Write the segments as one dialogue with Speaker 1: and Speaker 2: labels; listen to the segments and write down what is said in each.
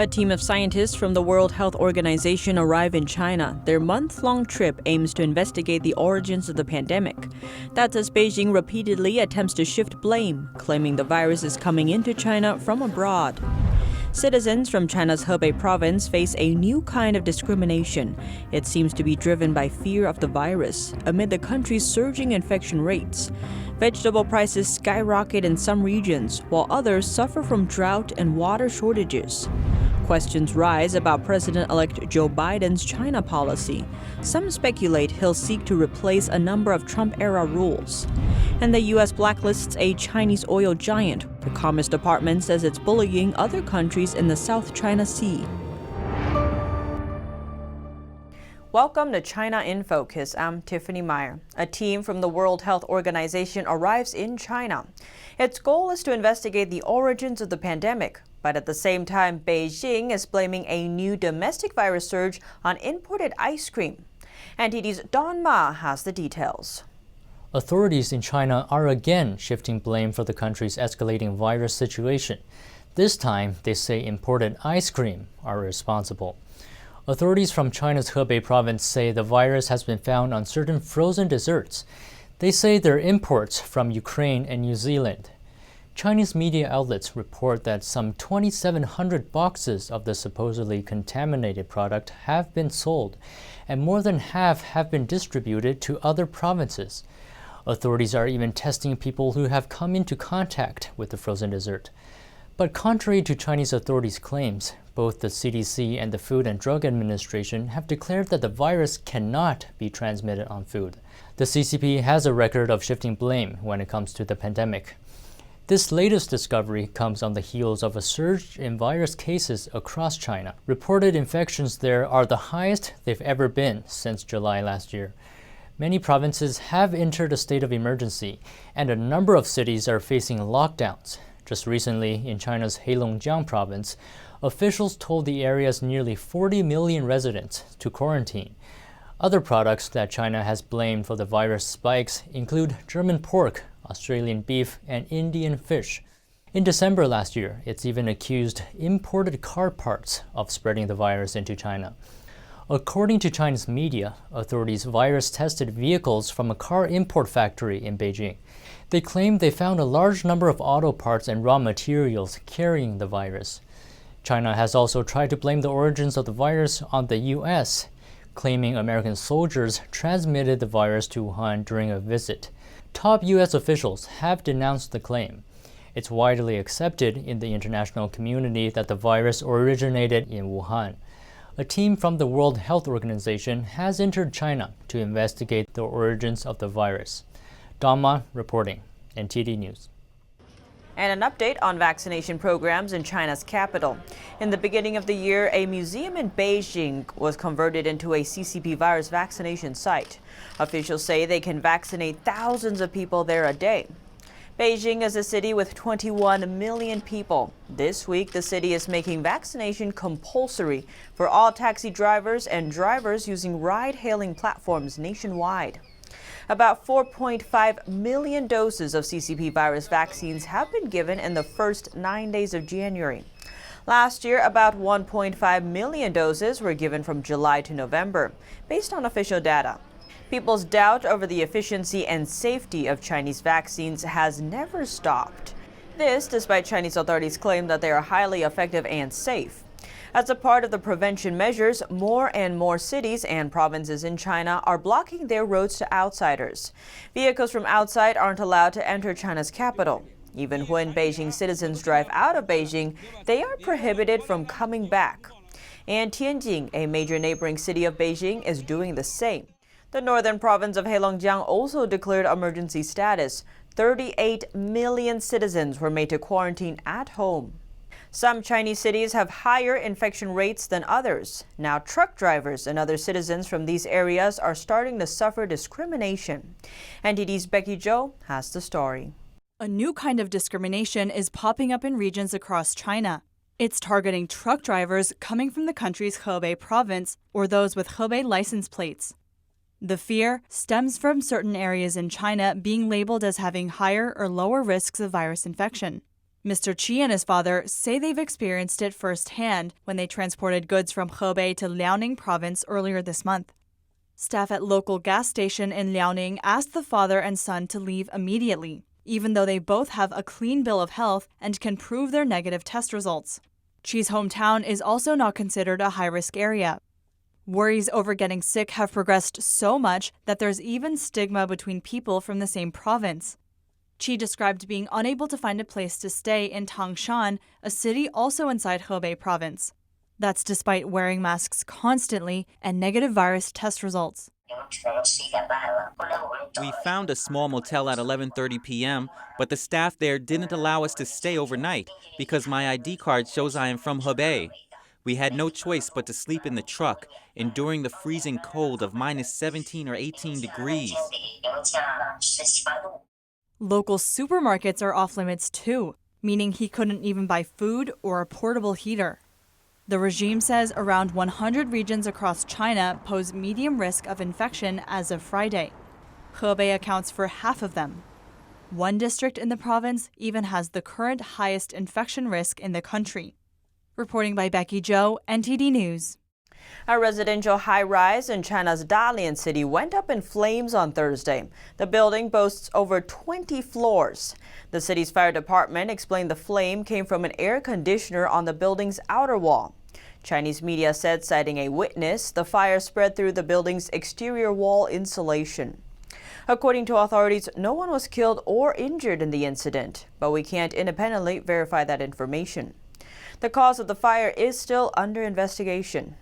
Speaker 1: A team of scientists from the World Health Organization arrive in China. Their month-long trip aims to investigate the origins of the pandemic. That's as Beijing repeatedly attempts to shift blame, claiming the virus is coming into China from abroad. Citizens from China's Hebei province face a new kind of discrimination. It seems to be driven by fear of the virus, amid the country's surging infection rates. Vegetable prices skyrocket in some regions, while others suffer from drought and water shortages. Questions rise about President-elect Joe Biden's China policy. Some speculate he'll seek to replace a number of Trump-era rules. And the U.S. blacklists a Chinese oil giant. The Commerce Department says it's bullying other countries in the South China Sea. Welcome to China in Focus. I'm Tiffany Meyer. A team from the World Health Organization arrives in China. Its goal is to investigate the origins of the pandemic. But at the same time, Beijing is blaming a new domestic virus surge on imported ice cream. NTD's Don Ma has the details.
Speaker 2: Authorities in China are again shifting blame for the country's escalating virus situation. This time, they say imported ice cream are responsible. Authorities from China's Hebei province say the virus has been found on certain frozen desserts. They say they're imports from Ukraine and New Zealand. Chinese media outlets report that some 2,700 boxes of the supposedly contaminated product have been sold, and more than half have been distributed to other provinces. Authorities are even testing people who have come into contact with the frozen dessert. But contrary to Chinese authorities' claims, both the CDC and the Food and Drug Administration have declared that the virus cannot be transmitted on food. The CCP has a record of shifting blame when it comes to the pandemic. This latest discovery comes on the heels of a surge in virus cases across China. Reported infections there are the highest they've ever been since July last year. Many provinces have entered a state of emergency, and a number of cities are facing lockdowns. Just recently, in China's Heilongjiang province, officials told the area's nearly 40 million residents to quarantine. Other products that China has blamed for the virus spikes include German pork, Australian beef, and Indian fish. In December last year, it's even accused imported car parts of spreading the virus into China. According to Chinese media, authorities virus-tested vehicles from a car import factory in Beijing. They claimed they found a large number of auto parts and raw materials carrying the virus. China has also tried to blame the origins of the virus on the U.S., claiming American soldiers transmitted the virus to Wuhan during a visit. Top U.S. officials have denounced the claim. It's widely accepted in the international community that the virus originated in Wuhan. A team from the World Health Organization has entered China to investigate the origins of the virus. Don Ma reporting, NTD News.
Speaker 1: And an update on vaccination programs in China's capital. In the beginning of the year, a museum in Beijing was converted into a CCP virus vaccination site. Officials say they can vaccinate thousands of people there a day. Beijing is a city with 21 million people. This week, the city is making vaccination compulsory for all taxi drivers and drivers using ride-hailing platforms nationwide. About 4.5 million doses of CCP virus vaccines have been given in the first 9 days of January. Last year, about 1.5 million doses were given from July to November, based on official data. People's doubt over the efficiency and safety of Chinese vaccines has never stopped. This despite Chinese authorities' claim that they are highly effective and safe. As a part of the prevention measures, more and more cities and provinces in China are blocking their roads to outsiders. Vehicles from outside aren't allowed to enter China's capital. Even when Beijing citizens drive out of Beijing, they are prohibited from coming back. And Tianjin, a major neighboring city of Beijing, is doing the same. The northern province of Heilongjiang also declared emergency status. 38 million citizens were made to quarantine at home. Some Chinese cities have higher infection rates than others. Now truck drivers and other citizens from these areas are starting to suffer discrimination. NTD's Becky Zhou has the story.
Speaker 3: A new kind of discrimination is popping up in regions across China. It's targeting truck drivers coming from the country's Hebei province or those with Hebei license plates. The fear stems from certain areas in China being labeled as having higher or lower risks of virus infection. Mr. Qi and his father say they've experienced it firsthand when they transported goods from Hebei to Liaoning province earlier this month. Staff at local gas station in Liaoning asked the father and son to leave immediately, even though they both have a clean bill of health and can prove their negative test results. Qi's hometown is also not considered a high-risk area. Worries over getting sick have progressed so much that there's even stigma between people from the same province. Qi described being unable to find a place to stay in Tangshan, a city also inside Hebei province. That's despite wearing masks constantly and negative virus test results.
Speaker 4: We found a small motel at 11:30 p.m., but the staff there didn't allow us to stay overnight because my ID card shows I am from Hebei. We had no choice but to sleep in the truck, enduring the freezing cold of minus 17 or 18 degrees.
Speaker 3: Local supermarkets are off limits too, meaning he couldn't even buy food or a portable heater. The regime says around 100 regions across China pose medium risk of infection as of Friday. Hebei accounts for half of them. One district in the province even has the current highest infection risk in the country. Reporting by Becky Zhou, NTD News.
Speaker 1: A residential high-rise in China's Dalian city went up in flames on Thursday. The building boasts over 20 floors. The city's fire department explained the flame came from an air conditioner on the building's outer wall. Chinese media said, citing a witness, the fire spread through the building's exterior wall insulation. According to authorities, no one was killed or injured in the incident, but we can't independently verify that information. The cause of the fire is still under investigation.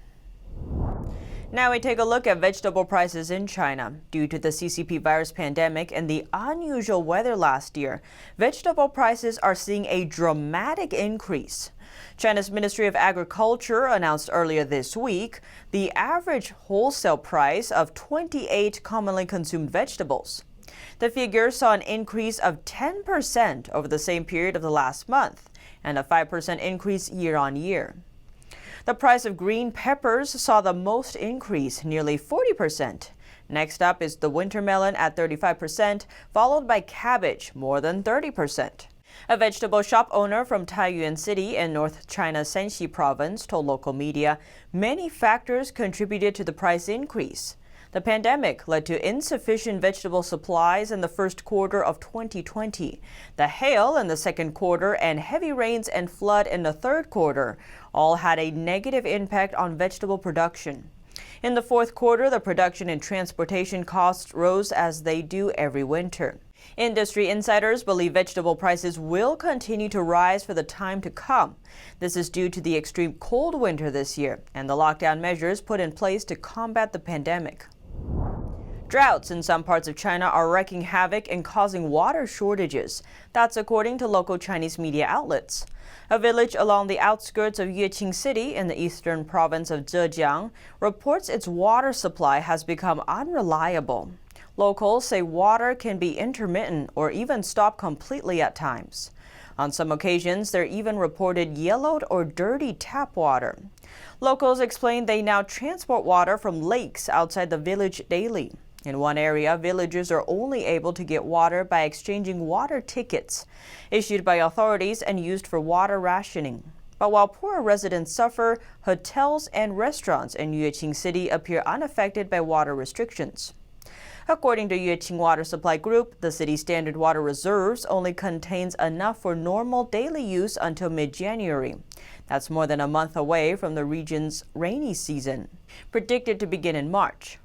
Speaker 1: Now we take a look at vegetable prices in China. Due to the CCP virus pandemic and the unusual weather last year, vegetable prices are seeing a dramatic increase. China's Ministry of Agriculture announced earlier this week the average wholesale price of 28 commonly consumed vegetables. The figure saw an increase of 10% over the same period of the last month and a 5% increase year on year. The price of green peppers saw the most increase, nearly 40%. Next up is the winter melon at 35%, followed by cabbage, more than 30%. A vegetable shop owner from Taiyuan City in North China's Shanxi province told local media many factors contributed to the price increase. The pandemic led to insufficient vegetable supplies in the first quarter of 2020. The hail in the second quarter and heavy rains and flood in the third quarter all had a negative impact on vegetable production. In the fourth quarter, the production and transportation costs rose as they do every winter. Industry insiders believe vegetable prices will continue to rise for the time to come. This is due to the extreme cold winter this year and the lockdown measures put in place to combat the pandemic. Droughts in some parts of China are wreaking havoc and causing water shortages. That's according to local Chinese media outlets. A village along the outskirts of Yueqing City in the eastern province of Zhejiang reports its water supply has become unreliable. Locals say water can be intermittent or even stop completely at times. On some occasions, they're even reported yellowed or dirty tap water. Locals explain they now transport water from lakes outside the village daily. In one area, villagers are only able to get water by exchanging water tickets, issued by authorities and used for water rationing. But while poorer residents suffer, hotels and restaurants in Yueqing City appear unaffected by water restrictions. According to Yueqing Water Supply Group, the city's standard water reserves only contains enough for normal daily use until mid-January. That's more than a month away from the region's rainy season, predicted to begin in March.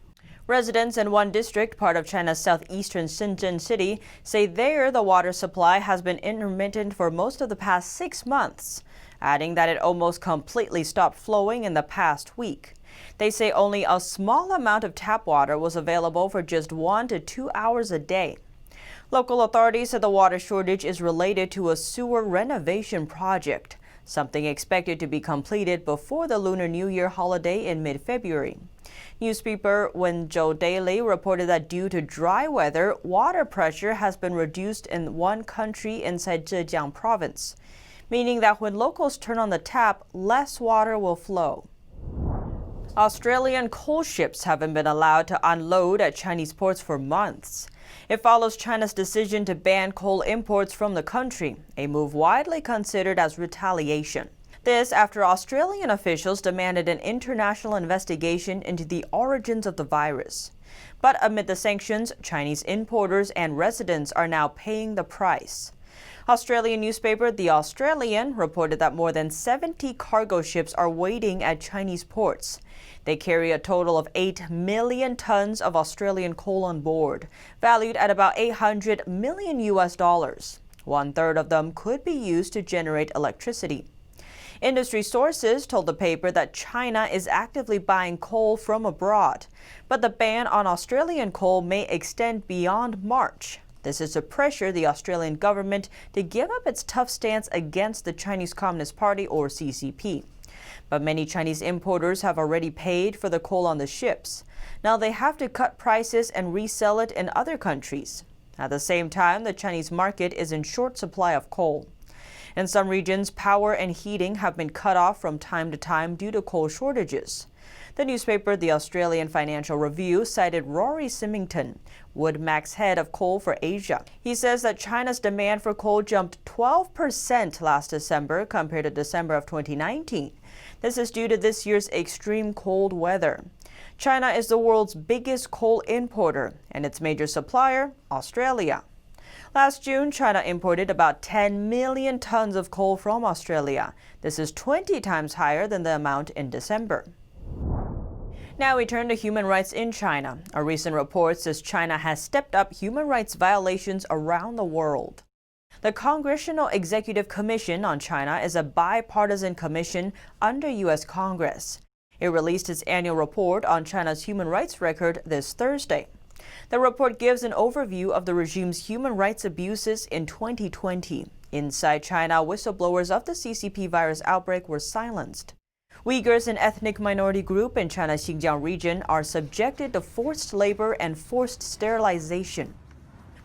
Speaker 1: Residents in one district, part of China's southeastern Shenzhen city, say there the water supply has been intermittent for most of the past 6 months, adding that it almost completely stopped flowing in the past week. They say only a small amount of tap water was available for just 1 to 2 hours a day. Local authorities said the water shortage is related to a sewer renovation project, something expected to be completed before the Lunar New Year holiday in mid-February. Newspaper Wenzhou Daily reported that due to dry weather, water pressure has been reduced in one country inside Zhejiang province, meaning that when locals turn on the tap, less water will flow. Australian coal ships haven't been allowed to unload at Chinese ports for months. It follows China's decision to ban coal imports from the country, a move widely considered as retaliation. This after Australian officials demanded an international investigation into the origins of the virus. But amid the sanctions, Chinese importers and residents are now paying the price. Australian newspaper The Australian reported that more than 70 cargo ships are waiting at Chinese ports. They carry a total of 8 million tons of Australian coal on board, valued at about $800 million. One-third of them could be used to generate electricity. Industry sources told the paper that China is actively buying coal from abroad, but the ban on Australian coal may extend beyond March. This is to pressure the Australian government to give up its tough stance against the Chinese Communist Party, or CCP. But many Chinese importers have already paid for the coal on the ships. Now they have to cut prices and resell it in other countries. At the same time, the Chinese market is in short supply of coal. In some regions, power and heating have been cut off from time to time due to coal shortages. The newspaper The Australian Financial Review cited Rory Symington, Woodmac's head of coal for Asia. He says that China's demand for coal jumped 12% last December compared to December of 2019. This is due to this year's extreme cold weather. China is the world's biggest coal importer and its major supplier, Australia. Last June, China imported about 10 million tons of coal from Australia. This is 20 times higher than the amount in December. Now we turn to human rights in China. A recent report says China has stepped up human rights violations around the world. The Congressional Executive Commission on China is a bipartisan commission under U.S. Congress. It released its annual report on China's human rights record this Thursday. The report gives an overview of the regime's human rights abuses in 2020. Inside China, whistleblowers of the CCP virus outbreak were silenced. Uyghurs, an ethnic minority group in China's Xinjiang region, are subjected to forced labor and forced sterilization.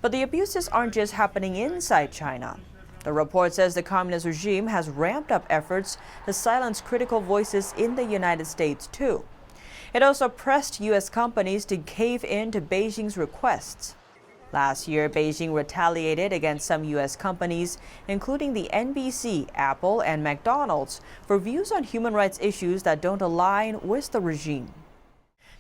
Speaker 1: But the abuses aren't just happening inside China. The report says the communist regime has ramped up efforts to silence critical voices in the United States, too. It also pressed U.S. companies to cave in to Beijing's requests. Last year, Beijing retaliated against some U.S. companies, including the NBC, Apple, and McDonald's, for views on human rights issues that don't align with the regime.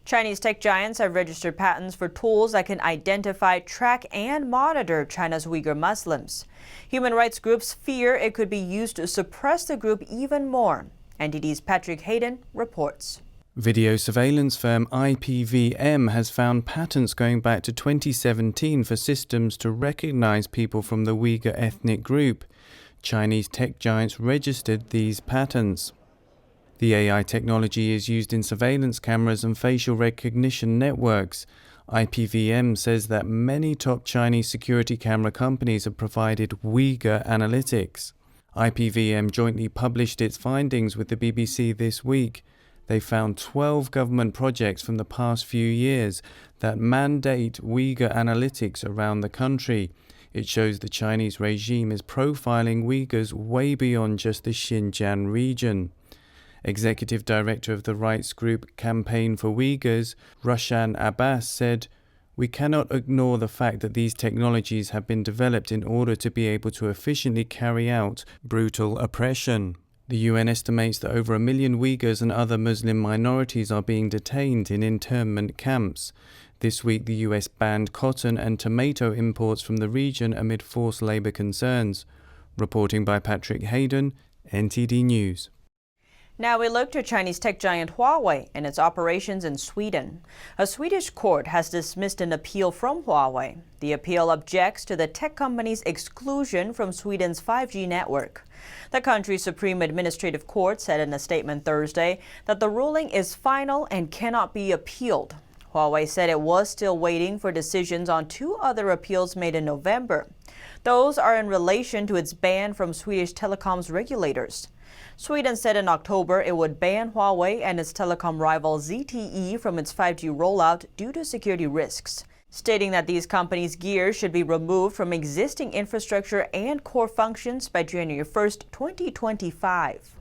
Speaker 1: Chinese tech giants have registered patents for tools that can identify, track, and monitor China's Uyghur Muslims. Human rights groups fear it could be used to suppress the group even more. NTD's Patrick Hayden reports.
Speaker 5: Video surveillance firm IPVM has found patents going back to 2017 for systems to recognize people from the Uyghur ethnic group. Chinese tech giants registered these patents. The AI technology is used in surveillance cameras and facial recognition networks. IPVM says that many top Chinese security camera companies have provided Uyghur analytics. IPVM jointly published its findings with the BBC this week. They found 12 government projects from the past few years that mandate Uyghur analytics around the country. It shows the Chinese regime is profiling Uyghurs way beyond just the Xinjiang region. Executive Director of the rights group Campaign for Uyghurs, Rushan Abbas, said, "We cannot ignore the fact that these technologies have been developed in order to be able to efficiently carry out brutal oppression." The UN estimates that over 1 million Uyghurs and other Muslim minorities are being detained in internment camps. This week, the US banned cotton and tomato imports from the region amid forced labor concerns. Reporting by Patrick Hayden, NTD News.
Speaker 1: Now we look to Chinese tech giant Huawei and its operations in Sweden. A Swedish court has dismissed an appeal from Huawei. The appeal objects to the tech company's exclusion from Sweden's 5G network. The country's Supreme Administrative Court said in a statement Thursday that the ruling is final and cannot be appealed. Huawei said it was still waiting for decisions on 2 other appeals made in November. Those are in relation to its ban from Swedish telecoms regulators. Sweden said in October it would ban Huawei and its telecom rival ZTE from its 5G rollout due to security risks, stating that these companies' gear should be removed from existing infrastructure and core functions by January 1, 2025.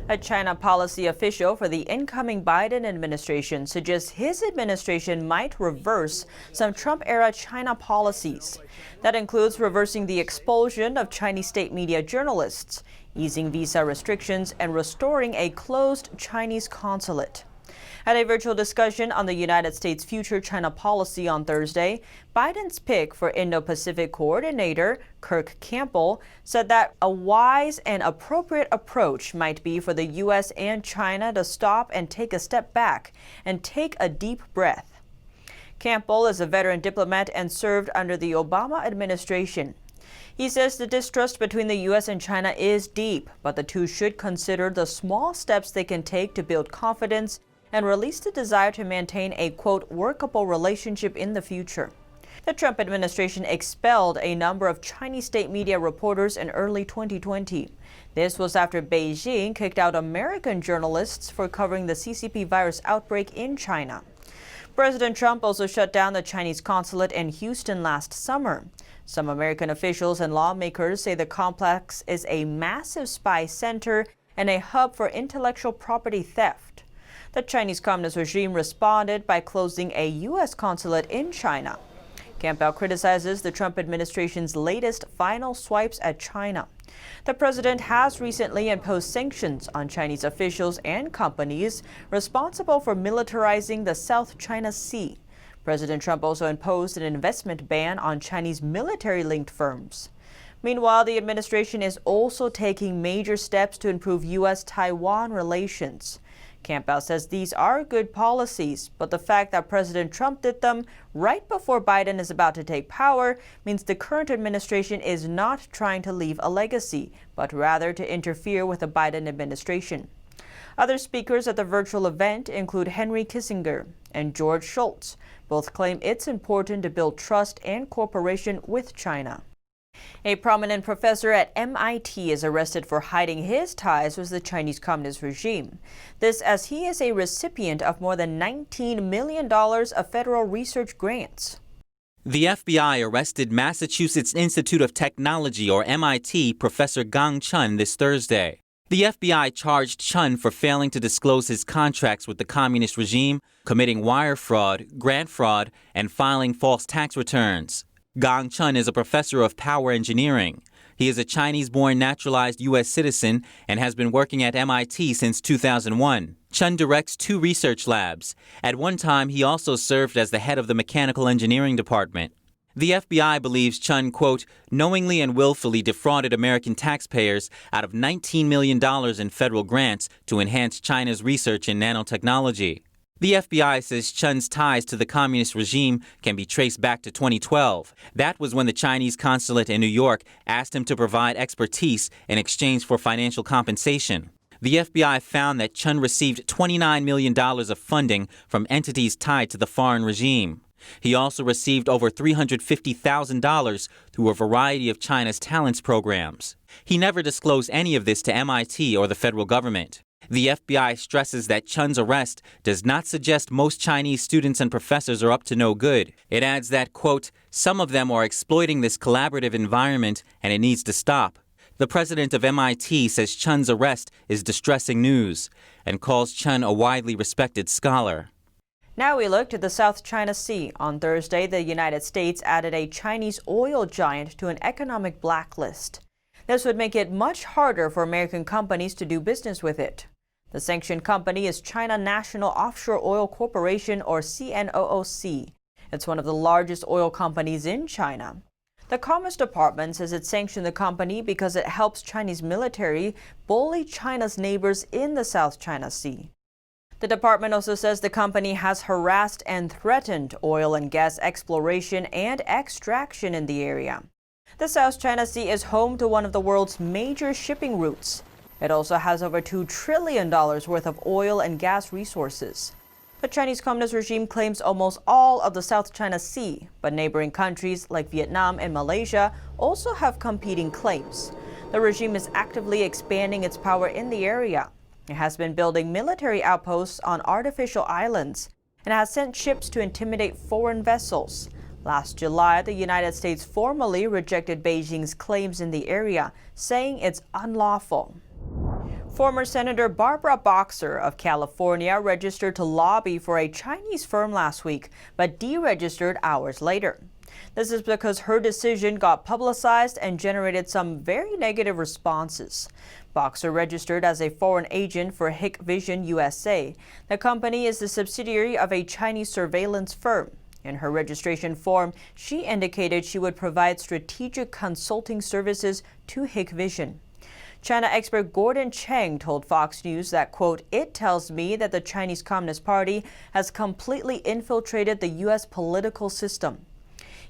Speaker 1: A China policy official for the incoming Biden administration suggests his administration might reverse some Trump-era China policies. That includes reversing the expulsion of Chinese state media journalists, easing visa restrictions, and restoring a closed Chinese consulate. At a virtual discussion on the United States' future China policy on Thursday, Biden's pick for Indo-Pacific coordinator, Kirk Campbell, said that a wise and appropriate approach might be for the U.S. and China to stop and take a step back and take a deep breath. Campbell is a veteran diplomat and served under the Obama administration. He says the distrust between the U.S. and China is deep, but the two should consider the small steps they can take to build confidence and release the desire to maintain a, quote, workable relationship in the future. The Trump administration expelled a number of Chinese state media reporters in early 2020. This was after Beijing kicked out American journalists for covering the CCP virus outbreak in China. President Trump also shut down the Chinese consulate in Houston last summer. Some American officials and lawmakers say the complex is a massive spy center and a hub for intellectual property theft. The Chinese Communist regime responded by closing a U.S. consulate in China. Campbell criticizes the Trump administration's latest final swipes at China. The president has recently imposed sanctions on Chinese officials and companies responsible for militarizing the South China Sea. President Trump also imposed an investment ban on Chinese military-linked firms. Meanwhile, the administration is also taking major steps to improve U.S.-Taiwan relations. Campbell says these are good policies, but the fact that President Trump did them right before Biden is about to take power means the current administration is not trying to leave a legacy, but rather to interfere with the Biden administration. Other speakers at the virtual event include Henry Kissinger and George Shultz. Both claim it's important to build trust and cooperation with China. A prominent professor at MIT is arrested for hiding his ties with the Chinese Communist regime. This as he is a recipient of more than $19 million of federal research grants.
Speaker 4: The FBI arrested Massachusetts Institute of Technology, or MIT, Professor Gang Chun this Thursday. The FBI charged Chun for failing to disclose his contracts with the communist regime, committing wire fraud, grant fraud, and filing false tax returns. Gang Chun is a professor of power engineering. He is a Chinese-born naturalized U.S. citizen and has been working at MIT since 2001. Chun directs 2 research labs. At one time, he also served as the head of the mechanical engineering department. The FBI believes Chun, quote, knowingly and willfully defrauded American taxpayers out of $19 million in federal grants to enhance China's research in nanotechnology. The FBI says Chun's ties to the communist regime can be traced back to 2012. That was when the Chinese consulate in New York asked him to provide expertise in exchange for financial compensation. The FBI found that Chun received $29 million of funding from entities tied to the foreign regime. He also received over $350,000 through a variety of China's talents programs. He never disclosed any of this to MIT or the federal government. The FBI stresses that Chun's arrest does not suggest most Chinese students and professors are up to no good. It adds that, quote, some of them are exploiting this collaborative environment and it needs to stop. The president of MIT says Chun's arrest is distressing news and calls Chun a widely respected scholar.
Speaker 1: Now we look to the South China Sea. On Thursday, the United States added a Chinese oil giant to an economic blacklist. This would make it much harder for American companies to do business with it. The sanctioned company is China National Offshore Oil Corporation, or CNOOC. It's one of the largest oil companies in China. The Commerce Department says it sanctioned the company because it helps Chinese military bully China's neighbors in the South China Sea. The department also says the company has harassed and threatened oil and gas exploration and extraction in the area. The South China Sea is home to one of the world's major shipping routes. It also has over $2 trillion worth of oil and gas resources. The Chinese Communist regime claims almost all of the South China Sea, but neighboring countries like Vietnam and Malaysia also have competing claims. The regime is actively expanding its power in the area. It has been building military outposts on artificial islands and has sent ships to intimidate foreign vessels. Last July, the United States formally rejected Beijing's claims in the area, saying it's unlawful. Former Senator Barbara Boxer of California registered to lobby for a Chinese firm last week, but deregistered hours later. This is because her decision got publicized and generated some very negative responses. Boxer registered as a foreign agent for Hikvision USA. The company is the subsidiary of a Chinese surveillance firm. In her registration form, she indicated she would provide strategic consulting services to Hikvision. China expert Gordon Chang told Fox News that, quote, "It tells me that the Chinese Communist Party has completely infiltrated the U.S. political system."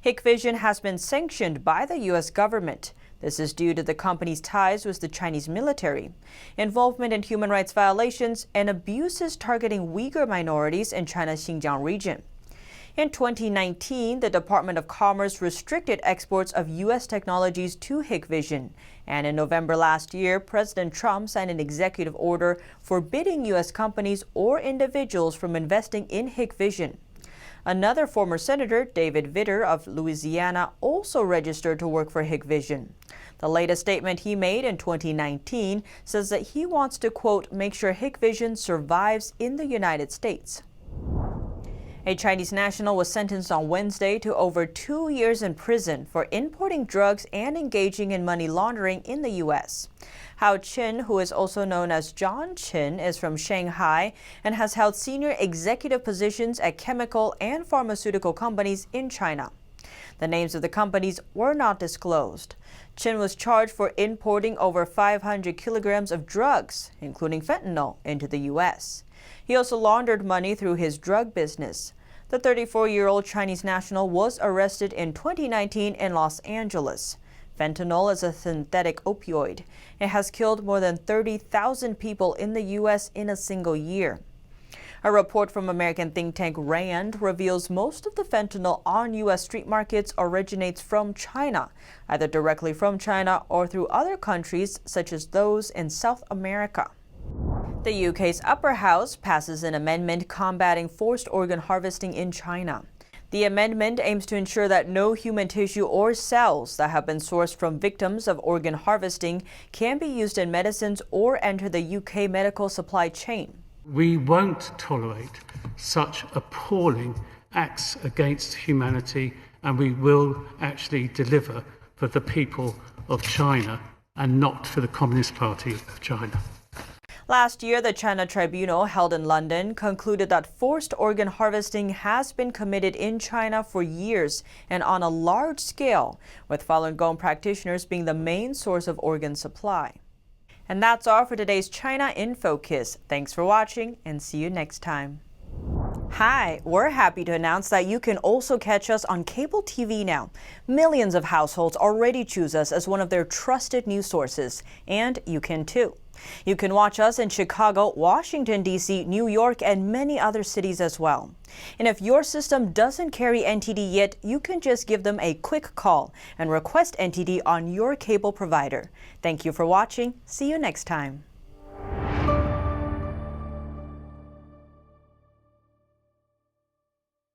Speaker 1: Hikvision has been sanctioned by the U.S. government. This is due to the company's ties with the Chinese military, involvement in human rights violations, and abuses targeting Uyghur minorities in China's Xinjiang region. In 2019, the Department of Commerce restricted exports of U.S. technologies to Hikvision. And in November last year, President Trump signed an executive order forbidding U.S. companies or individuals from investing in Hikvision. Another former senator, David Vitter of Louisiana, also registered to work for Hikvision. The latest statement he made in 2019 says that he wants to, quote, "make sure Hikvision survives in the United States." A Chinese national was sentenced on Wednesday to over 2 years in prison for importing drugs and engaging in money laundering in the U.S. Hao Qin, who is also known as John Qin, is from Shanghai and has held senior executive positions at chemical and pharmaceutical companies in China. The names of the companies were not disclosed. Qin was charged for importing over 500 kilograms of drugs, including fentanyl, into the U.S. He also laundered money through his drug business. The 34-year-old Chinese national was arrested in 2019 in Los Angeles. Fentanyl is a synthetic opioid. It has killed more than 30,000 people in the U.S. in a single year. A report from American think tank RAND reveals most of the fentanyl on U.S. street markets originates from China, either directly from China or through other countries such as those in South America. The UK's upper house passes an amendment combating forced organ harvesting in China. The amendment aims to ensure that no human tissue or cells that have been sourced from victims of organ harvesting can be used in medicines or enter the UK medical supply chain.
Speaker 6: We won't tolerate such appalling acts against humanity, and we will actually deliver for the people of China and not for the Communist Party of China.
Speaker 1: Last year, the China Tribunal held in London concluded that forced organ harvesting has been committed in China for years and on a large scale, with Falun Gong practitioners being the main source of organ supply. And that's all for today's China in Focus. Thanks for watching and see you next time. Hi, we're happy to announce that you can also catch us on cable TV now. Millions of households already choose us as one of their trusted news sources, and you can too. You can watch us in Chicago, Washington, D.C., New York, and many other cities as well. And if your system doesn't carry NTD yet, you can just give them a quick call and request NTD on your cable provider. Thank you for watching. See you next time.